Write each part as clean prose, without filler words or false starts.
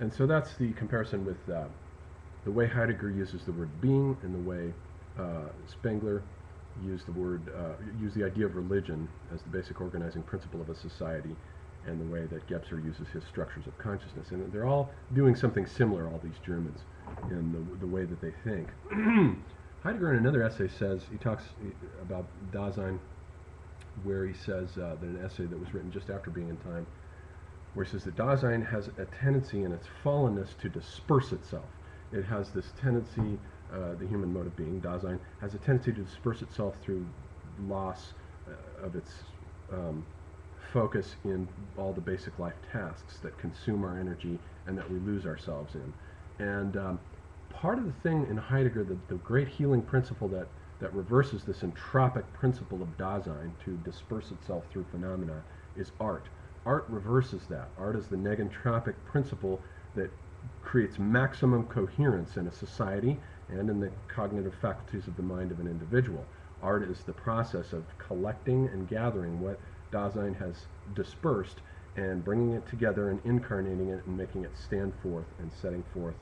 And so that's the comparison with the way Heidegger uses the word being and the way Spengler used the idea of religion as the basic organizing principle of a society, and the way that Gebser uses his structures of consciousness. And they're all doing something similar, all these Germans, in the way that they think. Heidegger in another essay he talks about Dasein, where he says that an essay that was written just after Being and Time, where he says that Dasein has a tendency in its fallenness to disperse itself. It has this tendency, the human mode of being, Dasein, has a tendency to disperse itself through loss of its focus in all the basic life tasks that consume our energy and that we lose ourselves in. And part of the thing in Heidegger, the great healing principle that reverses this entropic principle of Dasein to disperse itself through phenomena, is art. Art reverses that. Art is the negentropic principle that creates maximum coherence in a society and in the cognitive faculties of the mind of an individual. Art is the process of collecting and gathering what Dasein has dispersed and bringing it together and incarnating it and making it stand forth and setting forth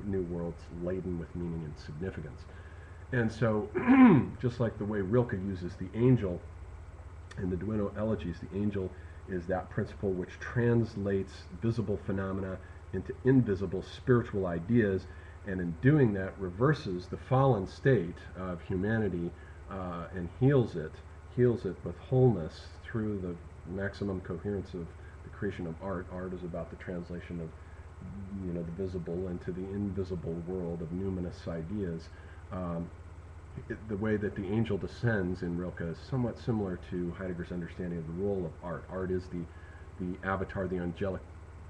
new worlds laden with meaning and significance. And so, just like the way Rilke uses the angel in the Duino Elegies, the angel is that principle which translates visible phenomena into invisible spiritual ideas, and in doing that reverses the fallen state of humanity and heals it with wholeness through the maximum coherence of the creation of art. Art is about the translation of the visible into the invisible world of numinous ideas. The way that the angel descends in Rilke is somewhat similar to Heidegger's understanding of the role of art. Art is the avatar, the angelic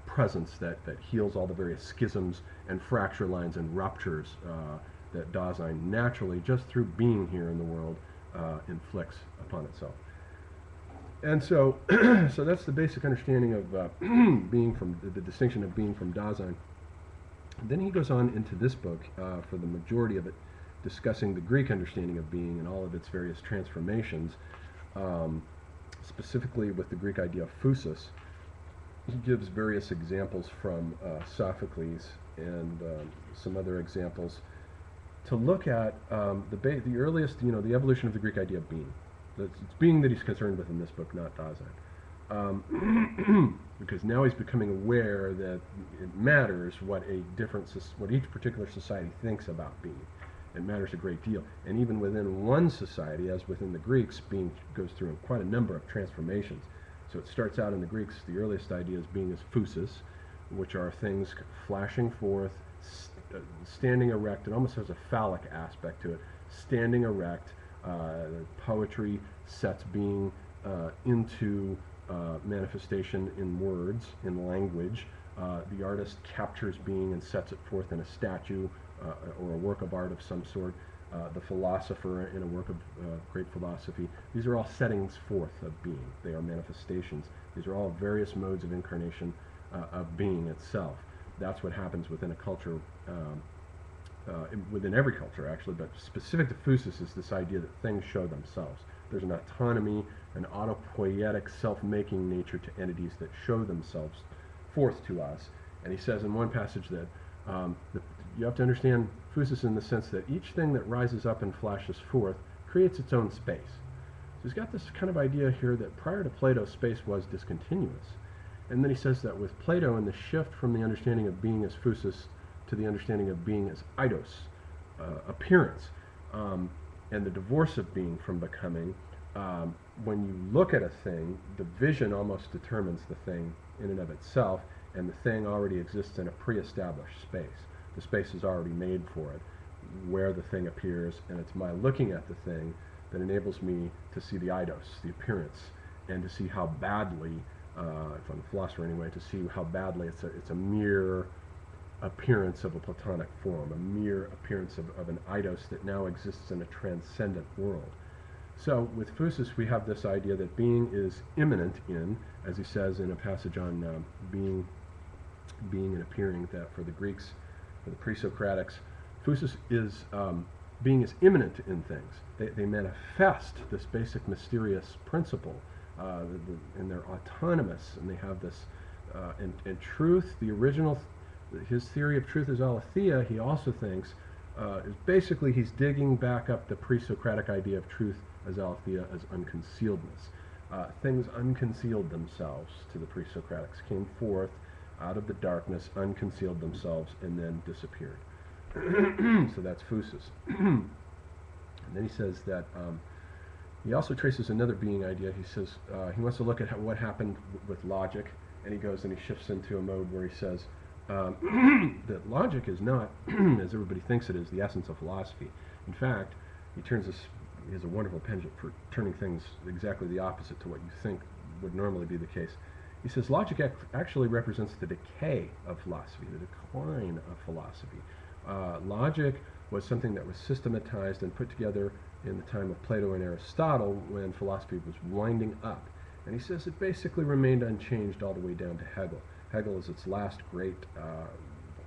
presence that heals all the various schisms and fracture lines and ruptures that Dasein naturally, just through being here in the world, inflicts upon itself. And so, so that's the basic understanding of being from the distinction of being from Dasein. Then he goes on into this book, for the majority of it, discussing the Greek understanding of being and all of its various transformations, specifically with the Greek idea of phusis. He gives various examples from Sophocles and some other examples to look at the earliest, the evolution of the Greek idea of being. It's being that he's concerned with in this book, not Dasein. Because now he's becoming aware that it matters what each particular society thinks about being. It matters a great deal. And even within one society, as within the Greeks, being goes through quite a number of transformations. So it starts out in the Greeks, the earliest ideas being as phusis, which are things flashing forth, standing erect. It almost has a phallic aspect to it. Standing erect, poetry sets being into manifestation in words, in language. The artist captures being and sets it forth in a statue or a work of art of some sort. The philosopher in a work of great philosophy. These are all settings forth of being. They are manifestations. These are all various modes of incarnation of being itself. That's what happens within a culture, within every culture actually, but specific to phusis is this idea that things show themselves. There's an autonomy, an autopoietic self-making nature to entities that show themselves forth to us. And he says in one passage that you have to understand phusis in the sense that each thing that rises up and flashes forth creates its own space. So he's got this kind of idea here that prior to Plato, space was discontinuous. And then he says that with Plato and the shift from the understanding of being as phusis to the understanding of being as eidos, appearance, and the divorce of being from becoming, when you look at a thing, the vision almost determines the thing in and of itself, and the thing already exists in a pre-established space. The space is already made for it, where the thing appears, and it's my looking at the thing that enables me to see the eidos, the appearance, and to see how badly, if I'm a philosopher anyway, to see how badly it's a mere appearance of a Platonic form, a mere appearance of an eidos that now exists in a transcendent world. So with phusis we have this idea that being is immanent in, as he says in a passage on being and appearing, that for the Greeks, for the pre-Socratics, phusis is, being is immanent in things. They manifest this basic mysterious principle, and they're autonomous, and they have this, and truth, the original his theory of truth as aletheia, he also thinks, is basically he's digging back up the pre-Socratic idea of truth as aletheia as unconcealedness. Things unconcealed themselves to the pre-Socratics, came forth out of the darkness, unconcealed themselves, and then disappeared. So that's phusis. And then he says that he also traces another being idea. He says he wants to look at what happened with logic, and he goes and he shifts into a mode where he says that logic is not, as everybody thinks it is, the essence of philosophy. In fact, he has a wonderful penchant for turning things exactly the opposite to what you think would normally be the case. He says logic actually represents the decay of philosophy, the decline of philosophy. Logic was something that was systematized and put together in the time of Plato and Aristotle when philosophy was winding up. And he says it basically remained unchanged all the way down to Hegel. Hegel is its last great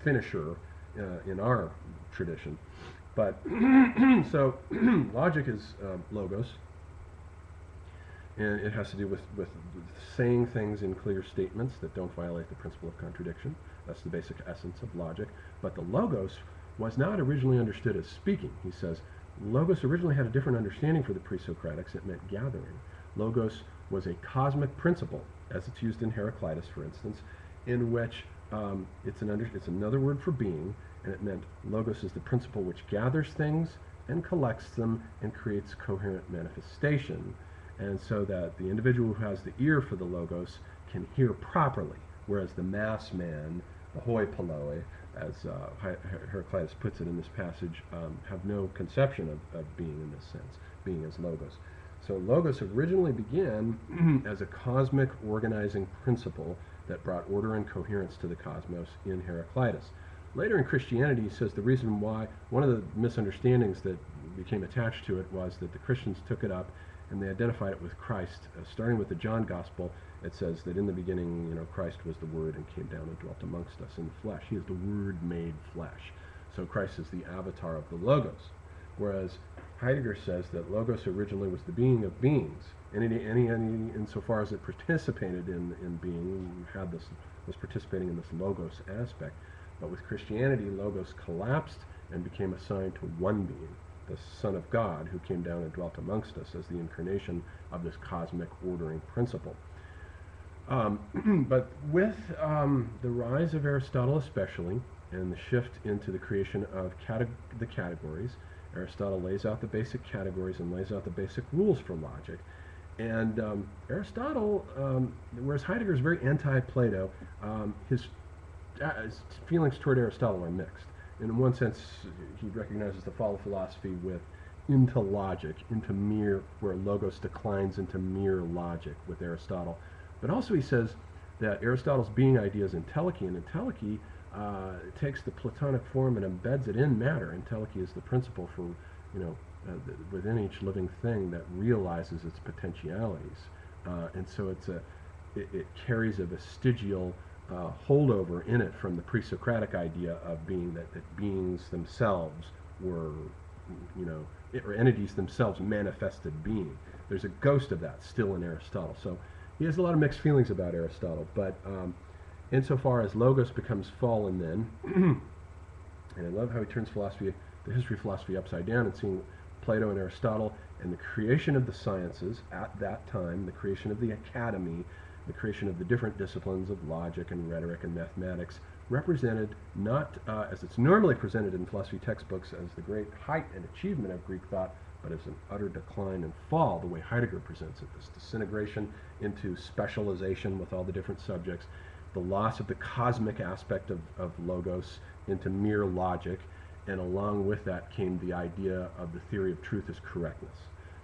finisher in our tradition. But so logic is logos, and it has to do with saying things in clear statements that don't violate the principle of contradiction. That's the basic essence of logic. But the logos was not originally understood as speaking. He says logos originally had a different understanding for the pre-Socratics. It meant gathering. Logos was a cosmic principle, as it's used in Heraclitus, for instance, in which it's another word for being, and it meant logos is the principle which gathers things and collects them and creates coherent manifestation, and so that the individual who has the ear for the logos can hear properly, whereas the mass man, the hoi polloi, as Heraclitus puts it in this passage, have no conception of being in this sense, being as logos. So logos originally began as a cosmic organizing principle that brought order and coherence to the cosmos in Heraclitus. Later in Christianity, he says the reason why, one of the misunderstandings that became attached to it was that the Christians took it up and they identified it with Christ. Starting with the John Gospel, it says that in the beginning, Christ was the Word and came down and dwelt amongst us in the flesh. He is the Word made flesh. So Christ is the avatar of the Logos. Whereas Heidegger says that Logos originally was the being of beings. Any insofar as it participated in being, was participating in this Logos aspect. But with Christianity, Logos collapsed and became assigned to one being, the Son of God, who came down and dwelt amongst us as the incarnation of this cosmic ordering principle. But with the rise of Aristotle especially, and the shift into the creation of the categories, Aristotle lays out the basic categories and lays out the basic rules for logic. And Aristotle, whereas Heidegger is very anti-Plato, his feelings toward Aristotle are mixed. In one sense, he recognizes the fall of philosophy into logic, where logos declines into mere logic with Aristotle. But also he says that Aristotle's being idea is entelechy, and entelechy takes the Platonic form and embeds it in matter. Entelechy is the principle for, within each living thing that realizes its potentialities. And so it carries a vestigial holdover in it from the pre-Socratic idea of being, that beings themselves were, or entities themselves manifested being. There's a ghost of that still in Aristotle. So he has a lot of mixed feelings about Aristotle, but insofar as logos becomes fallen then, and I love how he turns the history of philosophy upside down, and seeing Plato and Aristotle and the creation of the sciences at that time, the creation of the academy, the creation of the different disciplines of logic and rhetoric and mathematics, represented not as it's normally presented in philosophy textbooks as the great height and achievement of Greek thought, but as an utter decline and fall, the way Heidegger presents it, this disintegration into specialization with all the different subjects, the loss of the cosmic aspect of logos into mere logic, and along with that came the idea of the theory of truth as correctness.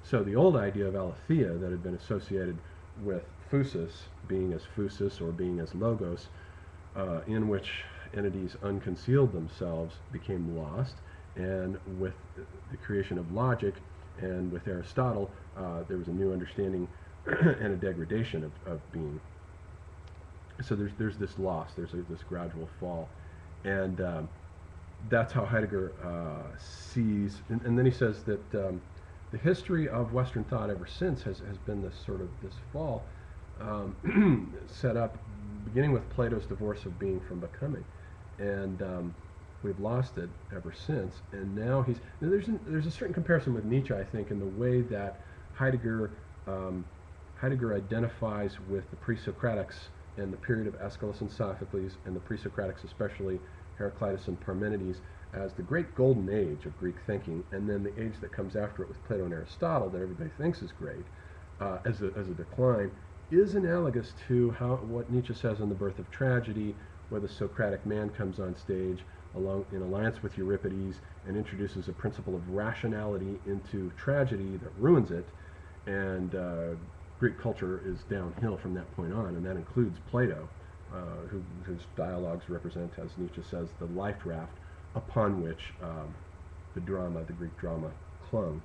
So the old idea of aletheia that had been associated with phusis, being as phusis or being as logos, in which entities unconcealed themselves, became lost, and with the creation of logic and with Aristotle, there was a new understanding and a degradation of being. So there's this loss, there's this gradual fall, and that's how Heidegger sees, and then he says that the history of Western thought ever since has been this sort of this fall, set up beginning with Plato's divorce of being from becoming. and we've lost it ever since. And now there's a certain comparison with Nietzsche, I think, in the way that Heidegger um, Heidegger identifies with the pre-Socratics and the period of Aeschylus and Sophocles, and the pre-Socratics, especially Heraclitus and Parmenides, as the great golden age of Greek thinking, and then the age that comes after it with Plato and Aristotle, that everybody thinks is great, as a decline, is analogous to what Nietzsche says in The Birth of Tragedy, where the Socratic man comes on stage in alliance with Euripides and introduces a principle of rationality into tragedy that ruins it, and Greek culture is downhill from that point on, and that includes Plato, whose dialogues represent, as Nietzsche says, the life raft upon which the Greek drama, clung.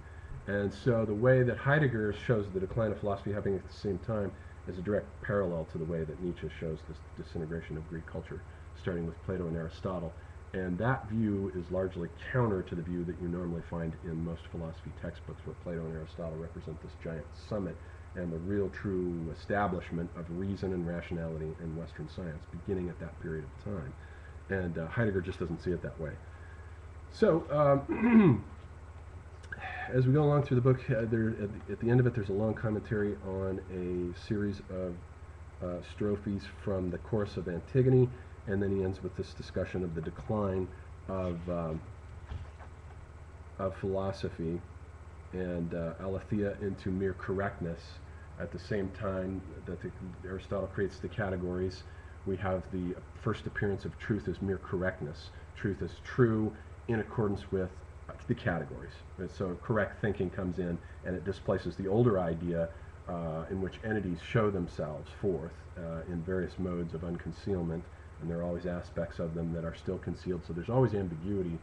And so the way that Heidegger shows the decline of philosophy happening at the same time is a direct parallel to the way that Nietzsche shows this disintegration of Greek culture, starting with Plato and Aristotle. And that view is largely counter to the view that you normally find in most philosophy textbooks, where Plato and Aristotle represent this giant summit and the real true establishment of reason and rationality in Western science, beginning at that period of time. And Heidegger just doesn't see it that way. So, as we go along through the book, at the end of it, there's a long commentary on a series of strophes from the Chorus of Antigone, and then he ends with this discussion of the decline of philosophy and aletheia into mere correctness. At the same time that Aristotle creates the categories, we have the first appearance of truth as mere correctness. Truth is true in accordance with the categories. And so correct thinking comes in, and it displaces the older idea in which entities show themselves forth in various modes of unconcealment, and there are always aspects of them that are still concealed. So there's always ambiguity.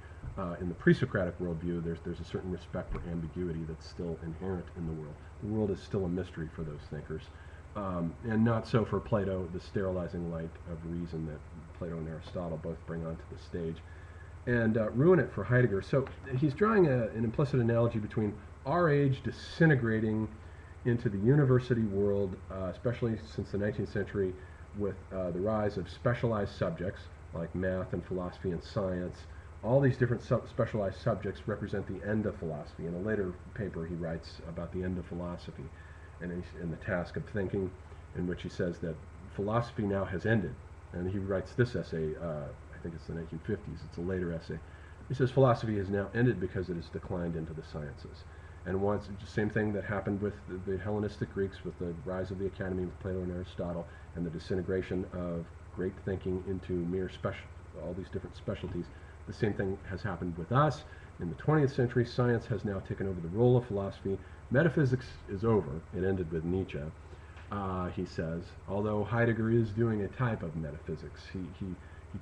In the pre-Socratic worldview, there's a certain respect for ambiguity that's still inherent in the world. The world is still a mystery for those thinkers, and not so for Plato, the sterilizing light of reason that Plato and Aristotle both bring onto the stage, and ruin it for Heidegger. So he's drawing an implicit analogy between our age disintegrating into the university world, especially since the 19th century, with the rise of specialized subjects like math and philosophy and science. All these different specialized subjects represent the end of philosophy. In a later paper, he writes about the end of philosophy and the task of thinking, in which he says that philosophy now has ended. And he writes this essay, I think it's the 1950s, it's a later essay. He says philosophy has now ended because it has declined into the sciences. And once, same thing that happened with the Hellenistic Greeks, with the rise of the academy with Plato and Aristotle, and the disintegration of great thinking into mere all these different specialties. The same thing has happened with us. In the 20th century, science has now taken over the role of philosophy. Metaphysics is over. It ended with Nietzsche, he says, although Heidegger is doing a type of metaphysics. He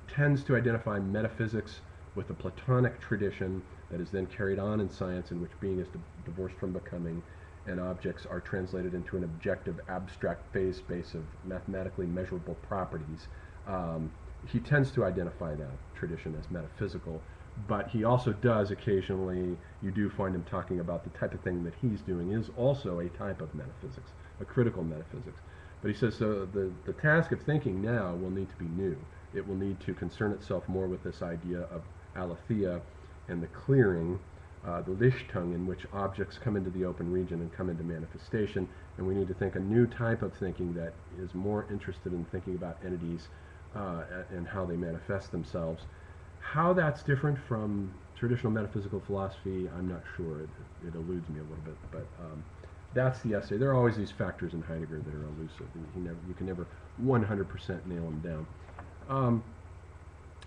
tends to identify metaphysics with the Platonic tradition that is then carried on in science, in which being is divorced from becoming, and objects are translated into an objective, abstract phase space of mathematically measurable properties. He tends to identify that tradition as metaphysical, but he also does occasionally, you do find him talking about the type of thing that he's doing is also a type of metaphysics, a critical metaphysics. But he says so the task of thinking now will need to be new. It will need to concern itself more with this idea of aletheia and the clearing, the Lichtung, in which objects come into the open region and come into manifestation, and we need to think a new type of thinking that is more interested in thinking about entities and how they manifest themselves. How that's different from traditional metaphysical philosophy, I'm not sure. It eludes me a little bit, but that's the essay. There are always these factors in Heidegger that are elusive. You can never 100% nail them down.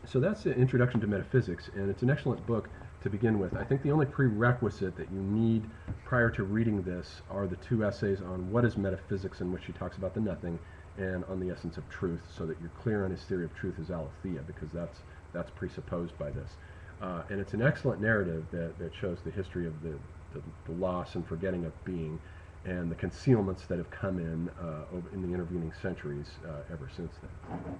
So that's the introduction to metaphysics, and it's an excellent book to begin with. I think the only prerequisite that you need prior to reading this are the two essays on what is metaphysics, in which he talks about the nothing, and on the essence of truth, so that you're clear on his theory of truth as aletheia, because that's presupposed by this. And it's an excellent narrative that shows the history of the loss and forgetting of being, and the concealments that have come in the intervening centuries ever since then.